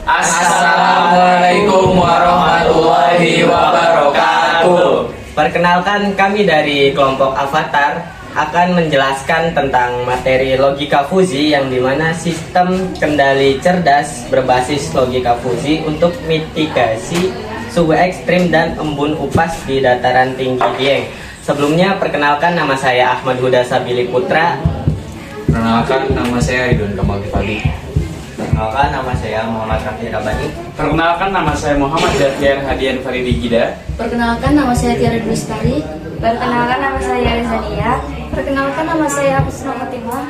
Assalamualaikum warahmatullahi wabarakatuh. Perkenalkan, kami dari kelompok Avatar akan menjelaskan tentang materi logika fuzi, yang dimana sistem kendali cerdas berbasis logika fuzi untuk mitigasi suhu ekstrim dan embun upas di dataran tinggi Dieng. Sebelumnya, perkenalkan, nama saya Ahmad Huda Sabili Putra. Perkenalkan, nama saya Ridwan Kamal Tifali. Perkenalkan, nama saya Muhammad Rafi Rabani. Perkenalkan, nama saya Muhammad Zafir Hadian Faridi Gida. Perkenalkan, nama saya Tiara Dustari. Perkenalkan, nama saya Rizania. Perkenalkan, nama saya Husna Fatimah.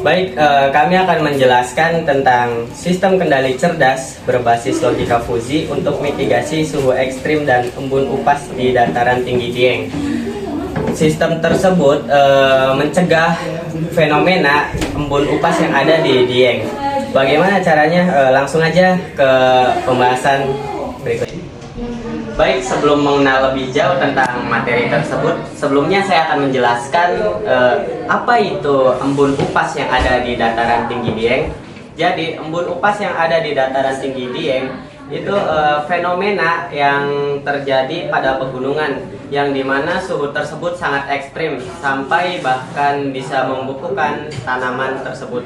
Baik, kami akan menjelaskan tentang sistem kendali cerdas berbasis logika fuzi untuk mitigasi suhu ekstrim dan embun upas di dataran tinggi Dieng. Sistem tersebut mencegah fenomena embun upas yang ada di Dieng. Bagaimana caranya? Langsung aja ke pembahasan berikut. Baik, sebelum mengenal lebih jauh tentang materi tersebut, sebelumnya saya akan menjelaskan apa itu embun upas yang ada di dataran tinggi Dieng. Jadi, embun upas yang ada di dataran tinggi Dieng itu fenomena yang terjadi pada pegunungan, yang dimana suhu tersebut sangat ekstrim sampai bahkan bisa membukukan tanaman tersebut.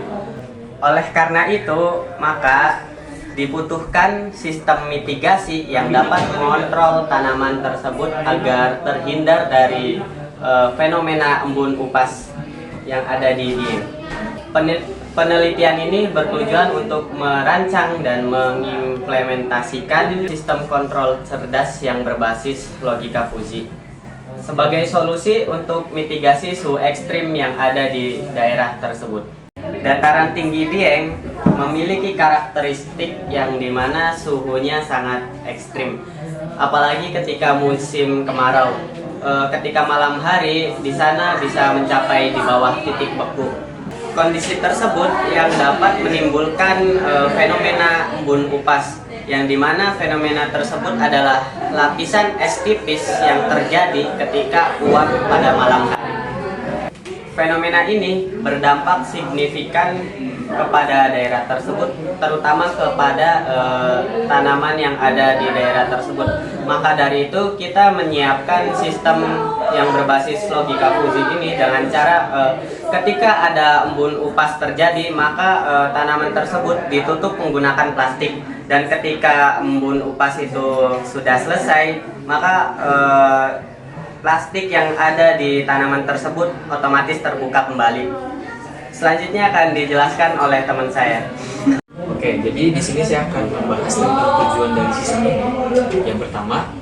Oleh karena itu, maka dibutuhkan sistem mitigasi yang dapat mengontrol tanaman tersebut agar terhindar dari fenomena embun upas yang ada di Dieng. Penelitian ini bertujuan untuk merancang dan mengimplementasikan sistem kontrol cerdas yang berbasis logika fuzi sebagai solusi untuk mitigasi suhu ekstrim yang ada di daerah tersebut. Dataran tinggi Dieng memiliki karakteristik yang dimana suhunya sangat ekstrim, apalagi ketika musim kemarau. Ketika malam hari di sana bisa mencapai di bawah titik beku. Kondisi tersebut yang dapat menimbulkan fenomena embun upas, yang dimana fenomena tersebut adalah lapisan es tipis yang terjadi ketika uap pada malam hari. Fenomena ini berdampak signifikan kepada daerah tersebut, terutama kepada tanaman yang ada di daerah tersebut. Maka dari itu kita menyiapkan sistem yang berbasis logika fuzi ini dengan cara ketika ada embun upas terjadi, maka tanaman tersebut ditutup menggunakan plastik, dan ketika embun upas itu sudah selesai, maka plastik yang ada di tanaman tersebut otomatis terbuka kembali. Selanjutnya akan dijelaskan oleh teman saya. Oke, jadi di sini saya akan membahas tentang tujuan dari sistem ini. Yang pertama,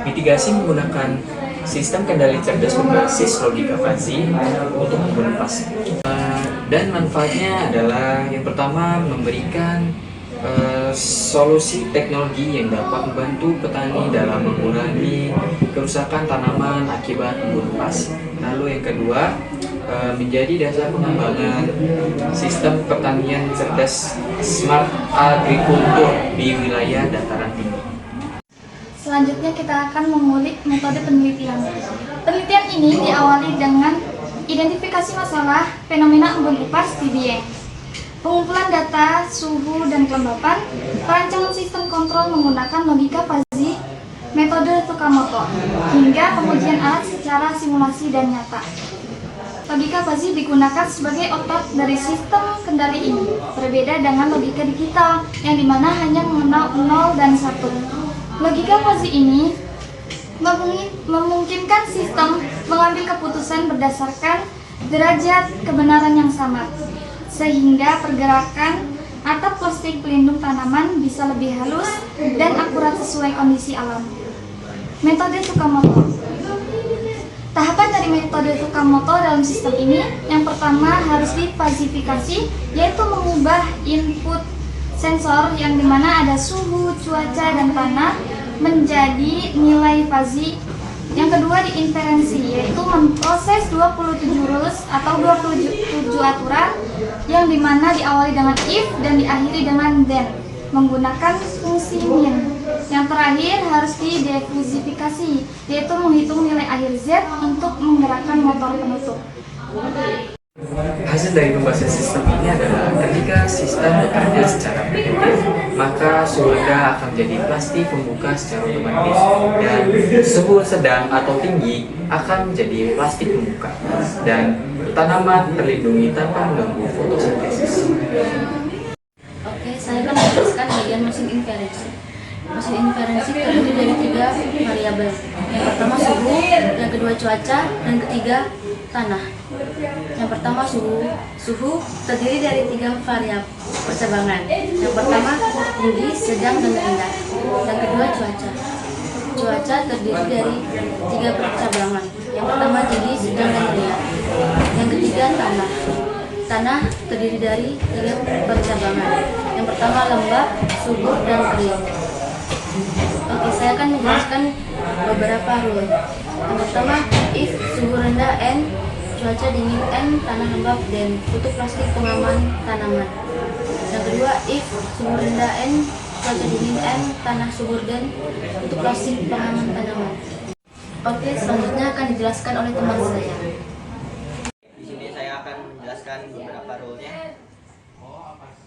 mitigasi menggunakan sistem kendali cerdas berbasis logika fuzi untuk embun upas. Dan manfaatnya adalah yang pertama, memberikan solusi teknologi yang dapat membantu petani dalam mengurangi kerusakan tanaman akibat embun upas. Lalu yang kedua, menjadi dasar pengembangan sistem pertanian cerdas smart agriculture di wilayah dataran tinggi. Selanjutnya kita akan mengulik metode penelitian. Penelitian ini diawali dengan identifikasi masalah fenomena embun upas di Dieng, pengumpulan data, suhu, dan kelembapan, perancangan sistem kontrol menggunakan logika fuzi, metode Tsukamoto, hingga pengujian alat secara simulasi dan nyata. Logika fuzi digunakan sebagai otot dari sistem kendali ini, berbeda dengan logika digital yang dimana hanya mengenal 0 dan 1. Logika fuzi ini memungkinkan sistem mengambil keputusan berdasarkan derajat kebenaran yang sama, sehingga pergerakan atap plastik pelindung tanaman bisa lebih halus dan akurat sesuai kondisi alam. Metode Tsukamoto. Tahapan dari metode Tsukamoto dalam sistem ini, yang pertama harus difazifikasi, yaitu mengubah input sensor yang dimana ada suhu, cuaca, dan tanah menjadi nilai fazi. Yang kedua diinferensi, yaitu memproses 27 rules atau 27 aturan yang dimana diawali dengan if dan diakhiri dengan then menggunakan fungsi min. Yang terakhir harus didefusifikasi, yaitu menghitung nilai akhir z untuk menggerakkan motor penutup. Hasil dari pembahasan sistem ini adalah ketika sistem bekerja secara preventif, maka suhu rendah akan menjadi plastik pembuka secara otomatis, dan suhu sedang atau tinggi akan menjadi plastik pembuka, dan tanaman terlindungi tanpa mengganggu fotosintesis. Oke, saya akan menjelaskan bagian mesin inferensi. Mesin inferensi terdiri dari 3 variabel. Yang pertama suhu, yang kedua cuaca, dan ketiga tanah. Yang pertama suhu terdiri dari 3 variabel percabangan. Yang pertama tinggi, sedang, dan rendah. Yang kedua cuaca. Cuaca terdiri dari 3 percabangan. Yang pertama tinggi, sedang, dan rendah. Yang ketiga tanah. Tanah terdiri dari 3 percabangan. Yang pertama lembab, subur, dan kering. Oke, saya akan menjelaskan beberapa rule. Yang pertama, if suhu rendah N, cuaca dingin N, tanah lembab dan tutup plastik pengaman tanaman. Yang kedua, if suhu rendah N, cuaca dingin N, tanah subur dan tutup plastik pengaman tanaman. Oke, selanjutnya akan dijelaskan oleh teman saya. Di sini saya akan menjelaskan beberapa rule-nya.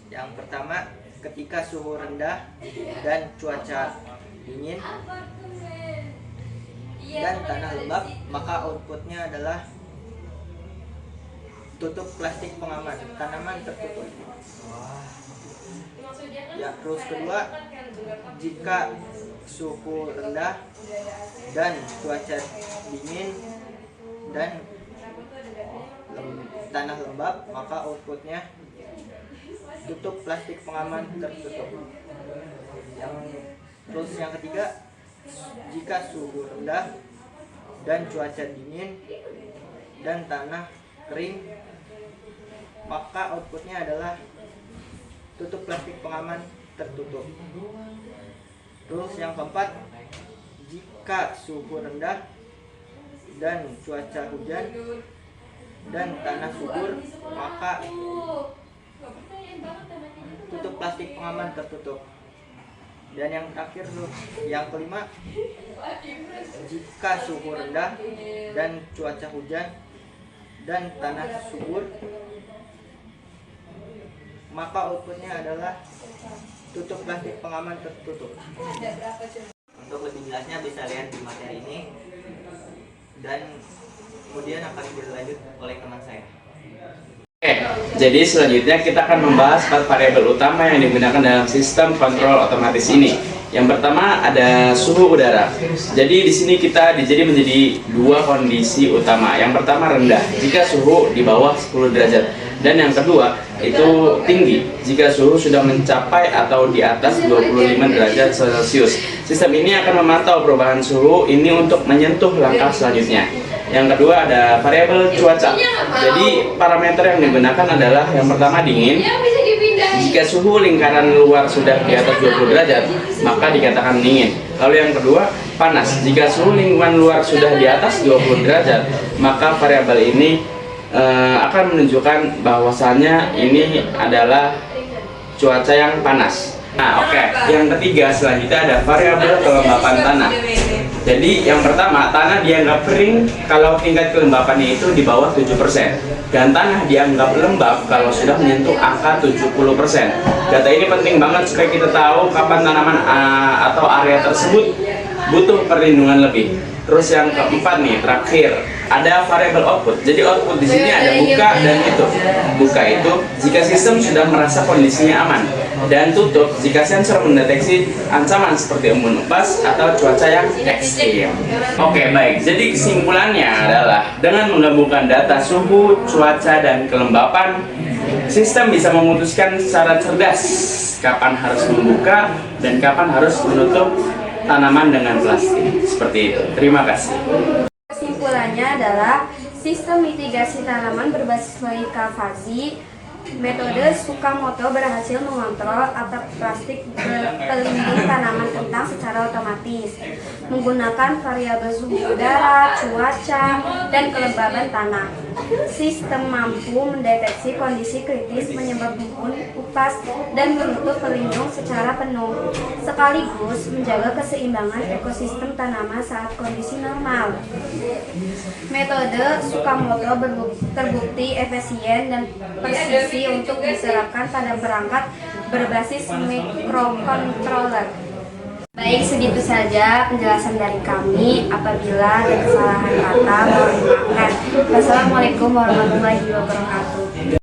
Yang pertama, ketika suhu rendah dan cuaca dingin dan tanah lembab, maka outputnya adalah tutup plastik pengaman, tanaman tertutup. Ya, terus kedua, jika suhu rendah dan cuaca dingin dan tanah lembab, maka outputnya tutup plastik pengaman tertutup. Terus yang ketiga, jika suhu rendah dan cuaca dingin dan tanah kering, maka outputnya adalah tutup plastik pengaman tertutup. Terus yang keempat, jika suhu rendah dan cuaca hujan dan tanah subur, maka tutup plastik pengaman tertutup. Dan yang terakhir, yang kelima, jika suhu rendah dan cuaca hujan dan tanah subur, maka outputnya adalah tutup plastik pengaman tertutup. Untuk lebih jelasnya bisa lihat di materi ini, dan kemudian akan dilanjut oleh teman saya. Oke, jadi selanjutnya kita akan membahas 4 variabel utama yang digunakan dalam sistem kontrol otomatis ini. Yang pertama ada suhu udara. Jadi di sini kita menjadi 2 kondisi utama. Yang pertama rendah, jika suhu di bawah 10 derajat. Dan yang kedua itu tinggi, jika suhu sudah mencapai atau di atas 25 derajat Celcius. Sistem ini akan memantau perubahan suhu ini untuk menyentuh langkah selanjutnya. Yang kedua ada variabel cuaca. Jadi parameter yang digunakan adalah yang pertama dingin. Jika suhu lingkaran luar sudah di atas 20 derajat, maka dikatakan dingin. Lalu yang kedua panas. Jika suhu lingkungan luar sudah di atas 20 derajat, maka variabel ini akan menunjukkan bahwasannya ini adalah cuaca yang panas. Nah, oke. Yang ketiga selanjutnya ada variabel kelembapan tanah. Jadi yang pertama, tanah dianggap kering kalau tingkat kelembapannya itu di bawah 7%, dan tanah dianggap lembab kalau sudah menyentuh angka 70%. Data ini penting banget supaya kita tahu kapan tanaman atau area tersebut butuh perlindungan lebih. Terus yang keempat nih, terakhir, ada variabel output. Jadi output di sini ada buka dan tutup. Buka itu jika sistem sudah merasa kondisinya aman, dan tutup jika sensor mendeteksi ancaman seperti embun upas atau cuaca yang ekstrim. Oke, baik. Jadi kesimpulannya adalah dengan menggabungkan data suhu, cuaca, dan kelembapan, sistem bisa memutuskan secara cerdas kapan harus membuka dan kapan harus menutup tanaman dengan plastik. Seperti itu. Terima kasih. Kesimpulannya adalah sistem mitigasi tanaman berbasis logika fuzzy metode Tsukamoto berhasil mengontrol atap plastik pelindung tanaman kentang secara otomatis menggunakan variabel suhu udara, cuaca, dan kelembaban tanah. Sistem mampu mendeteksi kondisi kritis penyebab embun, upas, dan menutup pelindung secara penuh, sekaligus menjaga keseimbangan ekosistem tanaman saat kondisi normal. Metode Tsukamoto terbukti efisien dan presisi untuk diterapkan pada perangkat berbasis microcontroller. Baik, segitu saja penjelasan dari kami. Apabila ada kesalahan kata, mohon dimaafkan. Wassalamualaikum warahmatullahi wabarakatuh.